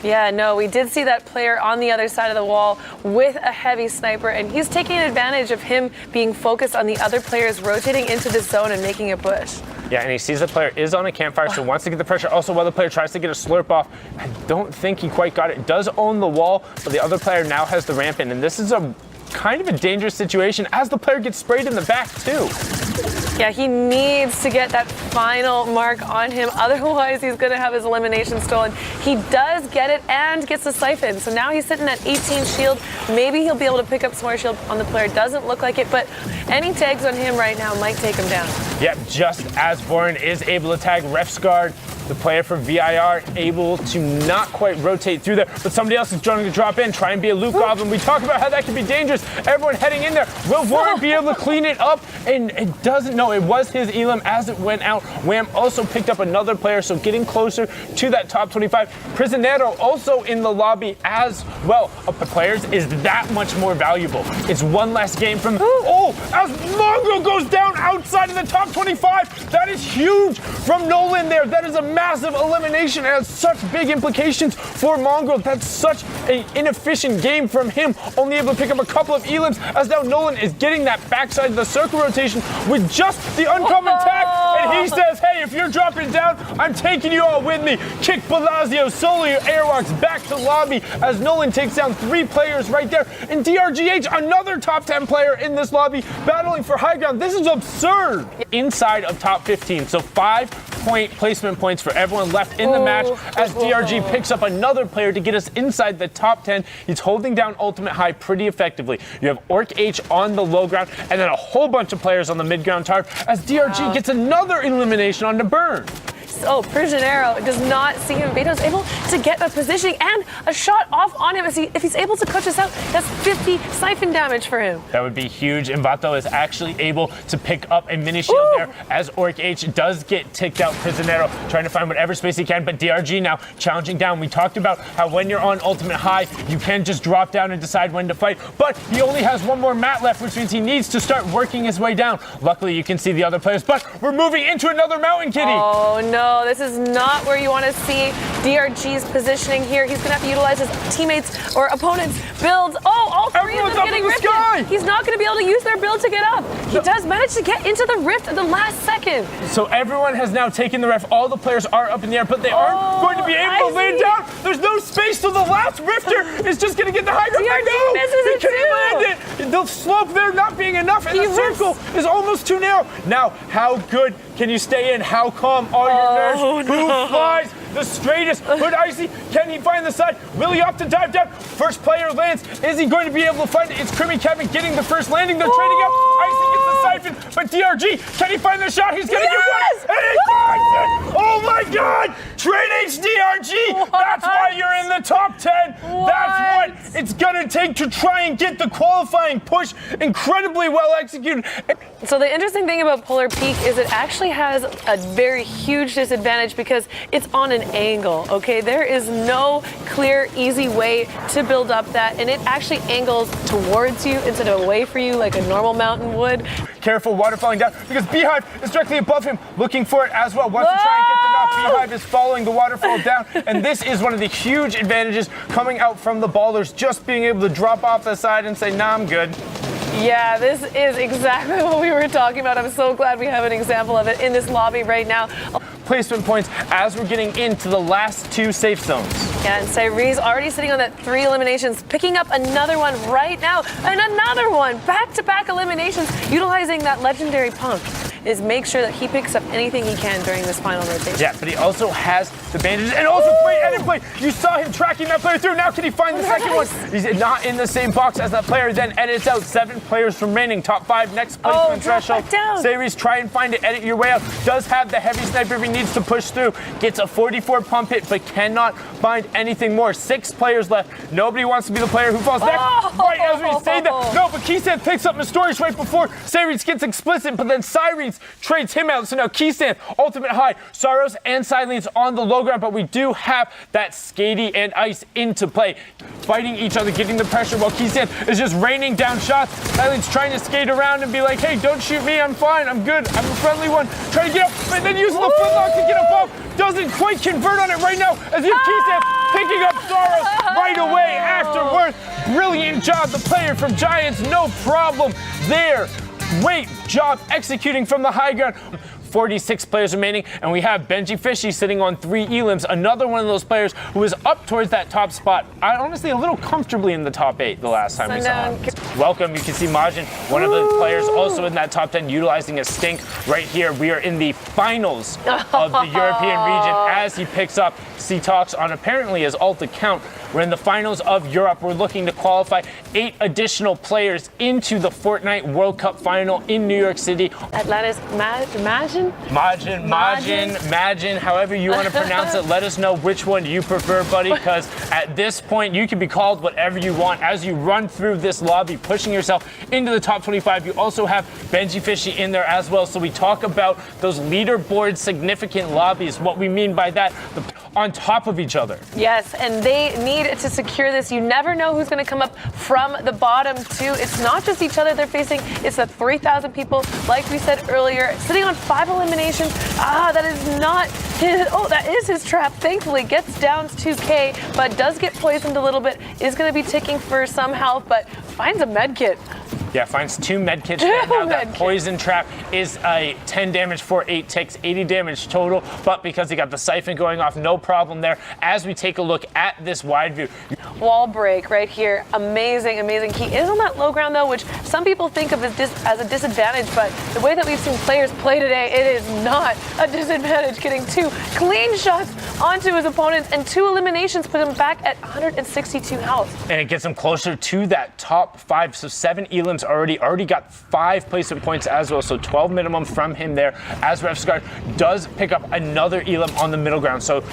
Yeah, no, we did see that player on the other side of the wall with a heavy sniper, and he's taking advantage of him being focused on the other players rotating into the zone and making a push. Yeah, and he sees the player is on a campfire, so wants to get the pressure. Also, while the player tries to get a slurp off, I don't think he quite got it. Does own the wall, but the other player now has the ramp in, and this is a kind of a dangerous situation as the player gets sprayed in the back too. Yeah, he needs to get that final mark on him. Otherwise, he's going to have his elimination stolen. He does get it and gets the siphon. So now he's sitting at 18 shield. Maybe he'll be able to pick up some more shield on the player. Doesn't look like it, but any tags on him right now might take him down. Yep, just as Boren is able to tag Ref's guard, the player for VIR able to not quite rotate through there, but somebody else is trying to drop in, try and be a Lukov, and we talk about how that can be dangerous. Everyone heading in there. Will Boren be able to clean it up? And it doesn't know. It was his Elim as it went out. Wham also picked up another player, so getting closer to that top 25. Prisionero also in the lobby as well. Up the players is that much more valuable. It's one less game from... Oh, as Mongo goes down outside of the top 25. That is huge from Nolan there. That is a massive elimination. It has such big implications for Mongo. That's such an inefficient game from him. Only able to pick up a couple of Elims as now Nolan is getting that backside of the circle rotation with just the uncommon tag. And he says, hey, if you're dropping down, I'm taking you all with me. Kick Palazzo, solo airwalks back to lobby as Nolan takes down 3 players right there. And DRGH, another top 10 player in this lobby, battling for high ground. This is absurd. Inside of top 15, so 5-point placement points for everyone left in the match as DRG picks up another player to get us inside the top 10. He's holding down Ultimate High pretty effectively. You have Orc H on the low ground and then a whole bunch of players on the mid ground tower as DRG gets another elimination on the burn. So Prisionero does not see him. Beto's able to get a positioning and a shot off on him. If he's able to coach this out, that's 50 siphon damage for him. That would be huge. And Vato is actually able to pick up a mini shield there as Orc H does get ticked out. Prisionero trying to find whatever space he can, but DRG now challenging down. We talked about how when you're on Ultimate High, you can just drop down and decide when to fight, but he only has one more mat left, which means he needs to start working his way down. Luckily, you can see the other players, but we're moving into another mountain, Kitty. Oh, no. This is not where you want to see DRG's positioning here. He's going to have to utilize his teammates or opponents' builds. Oh, all 3 of them getting ripped. He's not going to be able to use their build to get up. He does manage to get into the rift at the last second. So everyone has now taken the ref. All the players are up in the air, but they aren't going to be able to lay down. There's no space, so the last rifter is just going to get the high ground. DRG misses it too. Land it. The slope there not being enough, and the circle is almost too narrow. Now, how good can you stay in? How calm are your nerves? No. Who flies the straightest? Hood Icy, can he find the side? Will he opt to dive down? First player lands. Is he going to be able to find it? It's Crimmy Kevin getting the first landing. They're trading up. Icy gets the siphon, but DRG, can he find the shot? He's going to get one. And he finds it. Oh my God. Trade HDRG. That's why you're in the top 10. That's what it's going to take to try and get the qualifying push. Incredibly well executed. So the interesting thing about Polar Peak is it actually has a very huge disadvantage because it's on an angle, okay? There is no clear, easy way to build up that, and it actually angles towards you instead of away for you like a normal mountain would. Careful, water falling down because Beehive is directly above him, looking for it as well. Wants to try and get the knock. Beehive is following the waterfall down, and this is one of the huge advantages coming out from the ballers, just being able to drop off the side and say, nah, I'm good. Yeah, this is exactly what we were talking about. I'm so glad we have an example of it in this lobby right now. Placement points as we're getting into the last 2 safe zones. Yeah, and Cyree's already sitting on that 3 eliminations, picking up another one right now, and another one. Back-to-back eliminations, utilizing that legendary pump. Is make sure that he picks up anything he can during this final rotation. Yeah, but he also has the bandages and also great edit play. You saw him tracking that player through. Now can he find the second one? He's not in the same box as that player, then edits out. 7 players remaining. Top 5, next placement threshold. Sayri's try and find it, edit your way out. Does have the heavy sniper if he needs to push through. Gets a 44 pump hit, but cannot find anything more. 6 players left. Nobody wants to be the player who falls next. Right as we say that. No, but Keystan picks up Mistorius right before Sayri's gets explicit, but then Cyrese trades him out. So now Keystan, Ultimate High, Saros and Silene's on the low ground, but we do have that Skatey and Ice into play. Fighting each other, getting the pressure while Keystan is just raining down shots. Silene's trying to skate around and be like, hey, don't shoot me, I'm fine, I'm good, I'm a friendly one. Trying to get up, and then using the footlock to get above. Doesn't quite convert on it right now as if Keystan picking up Soros right away afterwards. Brilliant job, the player from Giants, no problem there. Great job executing from the high ground. 46 players remaining, and we have Benji Fishy sitting on 3 elims, another one of those players who is up towards that top spot. Honestly, a little comfortably in the top 8 the last time we saw him. Welcome, you can see Majin, one of the players also in that top 10, utilizing a stink right here. We are in the finals of the European region as he picks up C-Tox on apparently his ult account. We're in the finals of Europe. We're looking to qualify 8 additional players into the Fortnite World Cup final in New York City. Atlantis, Majin, however you want to pronounce it. Let us know which one you prefer, buddy, because at this point, you can be called whatever you want as you run through this lobby, pushing yourself into the top 25. You also have Benji Fishy in there as well. So we talk about those leaderboard significant lobbies. What we mean by that, on top of each other. Yes, and they need to secure this. You never know who's going to come up from the bottom, too. It's not just each other they're facing. It's the 3,000 people, like we said earlier, sitting on 5 eliminations. That is not his. Oh, that is his trap. Thankfully, gets down to 2K, but does get poisoned a little bit. Is going to be ticking for some health, but finds a med kit. Yeah, finds 2 medkits. Now that poison trap is a 10 damage for 8 ticks, 80 damage total. But because he got the siphon going off, no problem there. As we take a look at this wide view. Wall break right here. Amazing, amazing. He is on that low ground, though, which some people think of as a disadvantage. But the way that we've seen players play today, it is not a disadvantage. Getting 2 clean shots onto his opponents and 2 eliminations put him back at 162 health. And it gets him closer to that top 5. So 7 elims already got 5 placement points as well, so 12 minimum from him there, as Refsguard does pick up another elim on the middle ground. So,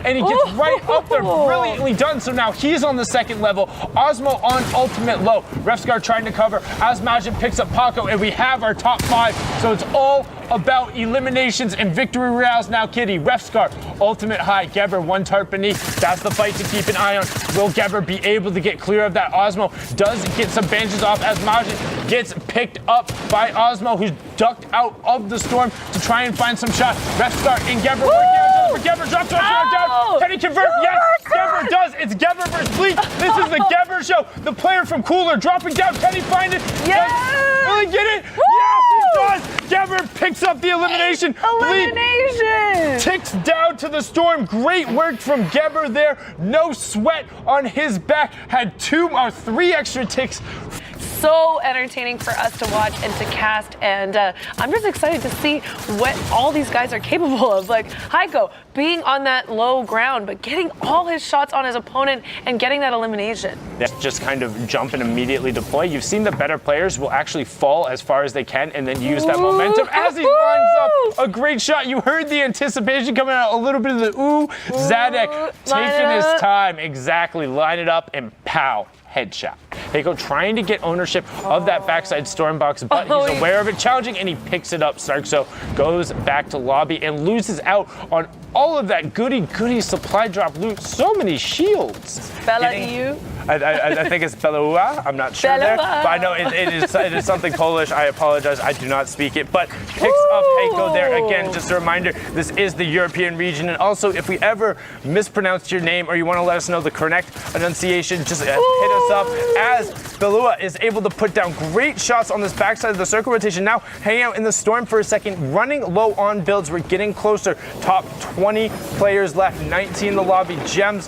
and he gets right up there, brilliantly done. So now he's on the second level, Osmo on ultimate low, Refsguard trying to cover as Majin picks up Paco, and we have our top 5. So it's all about eliminations and victory royales now, Kitty. Refsguard, ultimate high, Geber, 1 tart beneath. That's the fight to keep an eye on. Will Geber be able to get clear of that? Osmo does get some bandages off as Majin gets picked up by Osmo, who's ducked out of the storm to try and find some shots. Refsguard and Geber working on each other. Geber drops down. Can he convert? Yes, Geber does. It's Geber versus Bleak. This is the Geber show. The player from Cooler dropping down. Can he find it? Yes! Will he get it? Yes, he does. Geber picks up the elimination. Elimination! Ticks down to the storm. Great work from Geber there. No sweat on his back. Had 2 or 3 extra ticks. So entertaining for us to watch and to cast, and I'm just excited to see what all these guys are capable of. Like Heiko being on that low ground, but getting all his shots on his opponent and getting that elimination. Just kind of jump and immediately deploy. You've seen the better players will actually fall as far as they can and then use that momentum as he lines up a great shot. You heard the anticipation coming out, a little bit of the ooh. Zadek taking his time. Exactly. Line it up and pow. Headshot. Heiko trying to get ownership of that backside Stormbox, but he's aware of it, challenging, and he picks it up. Starkso goes back to lobby and loses out on all of that goody supply drop loot. So many shields. Bella you. I think it's Belua. I'm not sure there, but I know it is something Polish. I apologize. I do not speak it, but picks up Heiko there again. Just a reminder, this is the European region, and also if we ever mispronounced your name or you want to let us know the correct enunciation, just hit us up. As Belua is able to put down great shots on this backside of the circle rotation. Now hanging out in the storm for a second, running low on builds. We're getting closer. Top 20 players left. 19 in the lobby. Gems.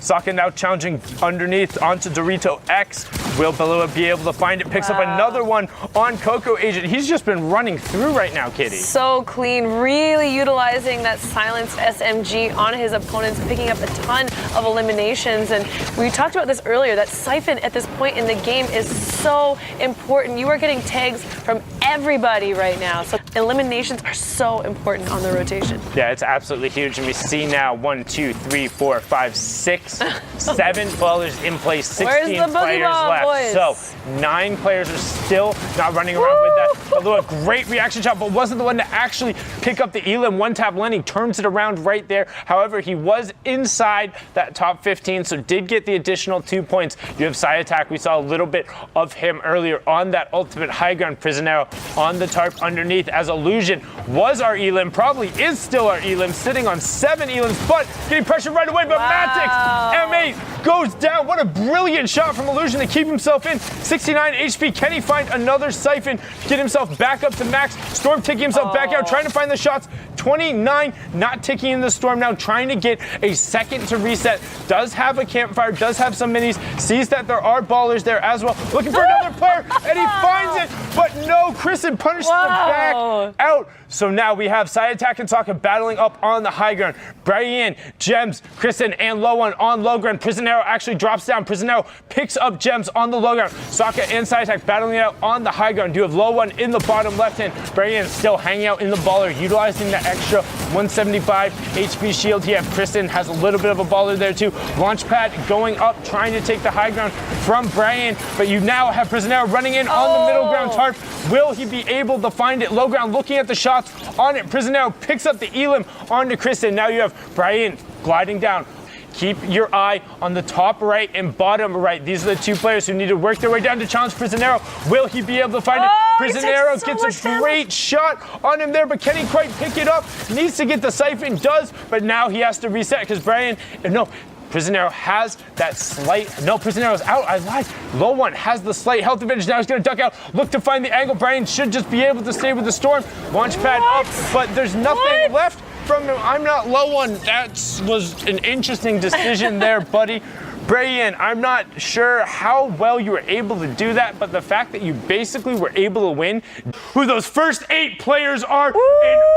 Sokka now challenging underneath onto Dorito X. Will Belua be able to find it? Picks up another one on Coco Agent. He's just been running through right now, Kitty. So clean, really utilizing that silenced SMG on his opponents, picking up a ton of eliminations. And we talked about this earlier, that siphon at this point in the game is so important. You are getting tags from everybody right now. So eliminations are so important on the rotation. Yeah, it's absolutely huge. And we see now 1, 2, 3, 4, 5, 6, 7 ballers in play, 16 players left. Boys? So 9 players are still not running around with that. Although a great reaction shot, but wasn't the one to actually pick up the elim. One tap Lenny turns it around right there. However, he was inside that top 15, so did get the additional 2 points. You have Sai Attack. We saw a little bit of him earlier on that ultimate high ground. Prisionero on the tarp underneath as Illusion was our elim, probably is still our elim, sitting on 7 elims, but getting pressure right away. But Matix, M8 goes down. What a brilliant shot from Illusion to keep himself in. 69 HP. Can he find another siphon? Get himself back up to max. Storm taking himself back out, trying to find the shots. 29, not ticking in the Storm now, trying to get a second to reset. Does have a campfire, does have some minis, sees that there are ballers there as well. Looking for another player, and he finds it, but no, Kristen punishes him back out. So now we have Side Attack and Sokka battling up on the high ground. Brian, Gems, Kristen, and Low One on low ground. Prisonero actually drops down. Prisonero picks up Gems on the low ground. Sokka and Side Attack battling it out on the high ground. You have Low One in the bottom left hand. Brian still hanging out in the baller, utilizing the extra 175 HP shield. He have Kristen, has a little bit of a baller there too. Launchpad going up, trying to take the high ground from Brian, but you now have Prisonero running in on the middle ground tarp. Will he be able to find it? Low ground looking at the shots on it. Prisonero picks up the elim onto Kristen. Now you have Brian gliding down. Keep your eye on the top right and bottom right. These are the two players who need to work their way down to challenge Prisonero. Will he be able to find it? Prisonero gets a great shot on him there, but can he quite pick it up? Needs to get the siphon, does, but now he has to reset because Brian, no, Prisonero has that slight, no, Prisonero's out, I lied. Low One has the slight health advantage, now he's gonna duck out, look to find the angle. Brian should just be able to stay with the Storm. Launchpad up, but there's nothing left from him. I'm not Low One. That was an interesting decision there, buddy. Brian, I'm not sure how well you were able to do that, but the fact that you basically were able to win, who those first 8 players are, and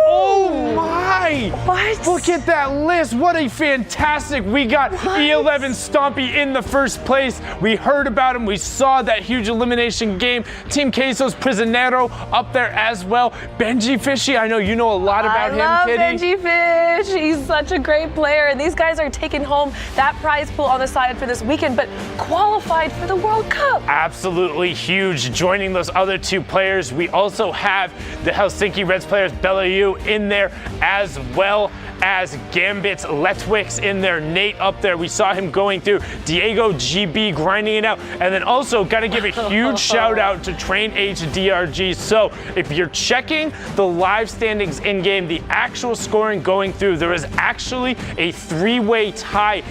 oh my! What? Look at that list. What a fantastic. We got E11 Stompy in the first place. We heard about him. We saw that huge elimination game. Team Queso's Prisonero up there as well. Benji Fishy, I know you know a lot about him, Kitty. I love Benji Fish. He's such a great player, and these guys are taking home that prize pool on the side for this weekend, but qualified for the World Cup. Absolutely huge. Joining those other 2 players, we also have the Helsinki Reds players, Belayu in there, as well as Gambit's Letwix in there, Nate up there. We saw him going through, Diego GB grinding it out, and then also got to give a huge shout out to Train HDRG. So if you're checking the live standings in game, the actual scoring going through, there is actually a 3-way tie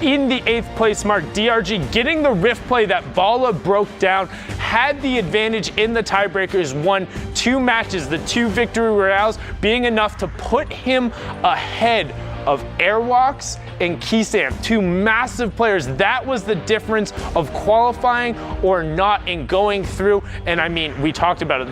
in the 8th place mark. DRG getting the rift play that Bala broke down, had the advantage in the tiebreakers, won 2 matches, the 2 victory royales being enough to put him ahead of Airwalks and Keysam, 2 massive players. That was the difference of qualifying or not in going through. And I mean, we talked about it.